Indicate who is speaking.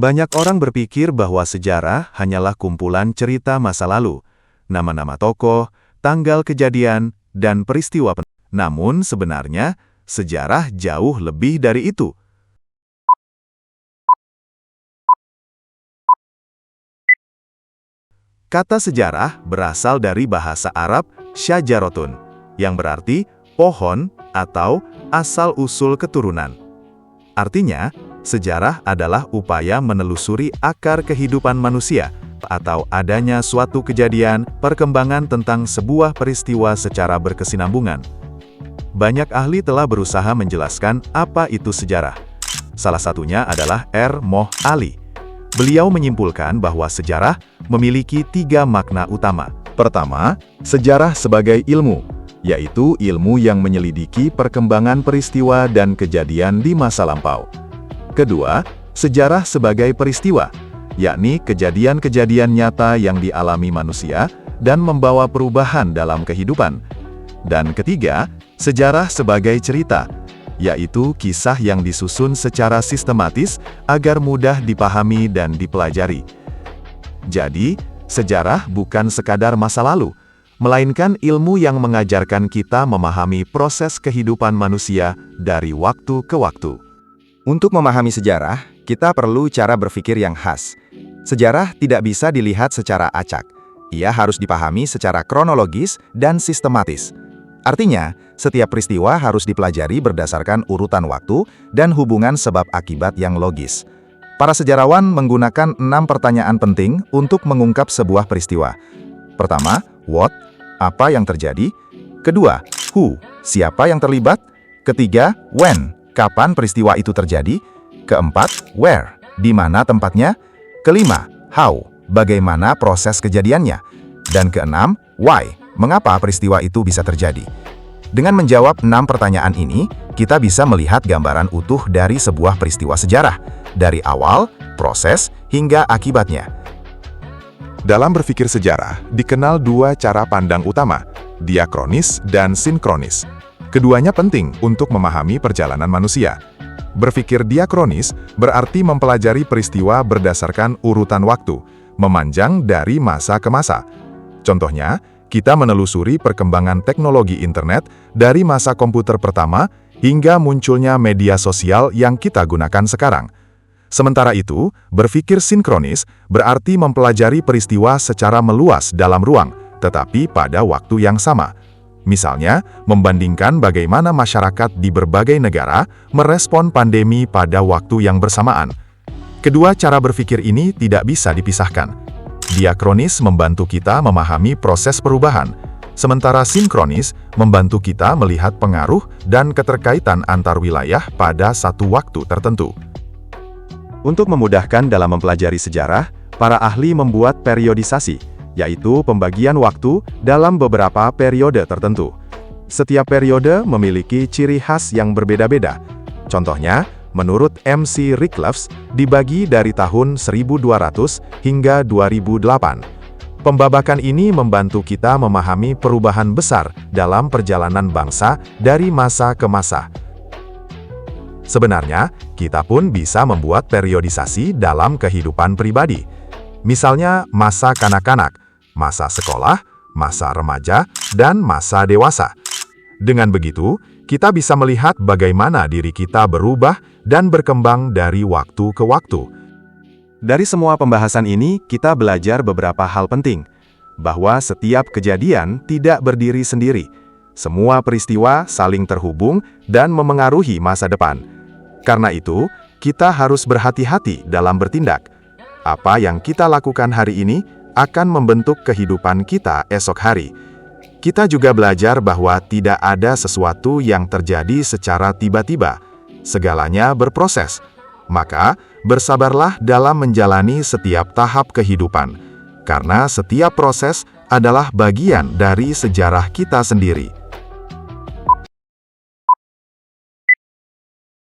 Speaker 1: Banyak orang berpikir bahwa sejarah hanyalah kumpulan cerita masa lalu, nama-nama tokoh, tanggal kejadian, dan peristiwa penting. Namun sebenarnya, sejarah jauh lebih dari itu. Kata sejarah berasal dari bahasa Arab syajarotun, yang berarti pohon atau asal-usul keturunan. Artinya, sejarah adalah upaya menelusuri akar kehidupan manusia atau adanya suatu kejadian, perkembangan tentang sebuah peristiwa secara berkesinambungan. Banyak ahli telah berusaha menjelaskan apa itu sejarah. Salah satunya adalah R. Moh Ali. Beliau menyimpulkan bahwa sejarah memiliki 3 makna utama. Pertama, sejarah sebagai ilmu, yaitu ilmu yang menyelidiki perkembangan peristiwa dan kejadian di masa lampau. Kedua, sejarah sebagai peristiwa, yakni kejadian-kejadian nyata yang dialami manusia dan membawa perubahan dalam kehidupan. Dan ketiga, sejarah sebagai cerita, yaitu kisah yang disusun secara sistematis agar mudah dipahami dan dipelajari. Jadi, sejarah bukan sekadar masa lalu, melainkan ilmu yang mengajarkan kita memahami proses kehidupan manusia dari waktu ke waktu.
Speaker 2: Untuk memahami sejarah, kita perlu cara berpikir yang khas. Sejarah tidak bisa dilihat secara acak. Ia harus dipahami secara kronologis dan sistematis. Artinya, setiap peristiwa harus dipelajari berdasarkan urutan waktu dan hubungan sebab akibat yang logis. Para sejarawan menggunakan 6 pertanyaan penting untuk mengungkap sebuah peristiwa. Pertama, what? Apa yang terjadi? Kedua, who? Siapa yang terlibat? Ketiga, when? Kapan peristiwa itu terjadi? Keempat, where? Di mana tempatnya? Kelima, how? Bagaimana proses kejadiannya? Dan keenam, why? Mengapa peristiwa itu bisa terjadi? Dengan menjawab 6 pertanyaan ini, kita bisa melihat gambaran utuh dari sebuah peristiwa sejarah, dari awal, proses, hingga akibatnya.
Speaker 3: Dalam berpikir sejarah, dikenal 2 cara pandang utama, diakronis dan sinkronis. Keduanya penting untuk memahami perjalanan manusia. Berpikir diakronis berarti mempelajari peristiwa berdasarkan urutan waktu, memanjang dari masa ke masa. Contohnya, kita menelusuri perkembangan teknologi internet dari masa komputer pertama hingga munculnya media sosial yang kita gunakan sekarang. Sementara itu, berpikir sinkronis berarti mempelajari peristiwa secara meluas dalam ruang, tetapi pada waktu yang sama. Misalnya, membandingkan bagaimana masyarakat di berbagai negara merespon pandemi pada waktu yang bersamaan. Kedua cara berpikir ini tidak bisa dipisahkan. Diakronis membantu kita memahami proses perubahan, sementara sinkronis membantu kita melihat pengaruh dan keterkaitan antar wilayah pada satu waktu tertentu. Untuk memudahkan dalam mempelajari sejarah, para ahli membuat periodisasi, yaitu pembagian waktu dalam beberapa periode tertentu. Setiap periode memiliki ciri khas yang berbeda-beda. Contohnya, menurut M.C. Rickleff, dibagi dari tahun 1200 hingga 2008. Pembabakan ini membantu kita memahami perubahan besar dalam perjalanan bangsa dari masa ke masa. Sebenarnya, kita pun bisa membuat periodisasi dalam kehidupan pribadi. Misalnya, masa kanak-kanak, masa sekolah, masa remaja, dan masa dewasa. Dengan begitu, kita bisa melihat bagaimana diri kita berubah dan berkembang dari waktu ke waktu. Dari semua pembahasan ini, kita belajar beberapa hal penting, bahwa setiap kejadian tidak berdiri sendiri. Semua peristiwa saling terhubung dan memengaruhi masa depan. Karena itu, kita harus berhati-hati dalam bertindak. Apa yang kita lakukan hari ini akan membentuk kehidupan kita esok hari. Kita juga belajar bahwa tidak ada sesuatu yang terjadi secara tiba-tiba. Segalanya berproses. Maka, bersabarlah dalam menjalani setiap tahap kehidupan. Karena setiap proses adalah bagian dari sejarah kita sendiri.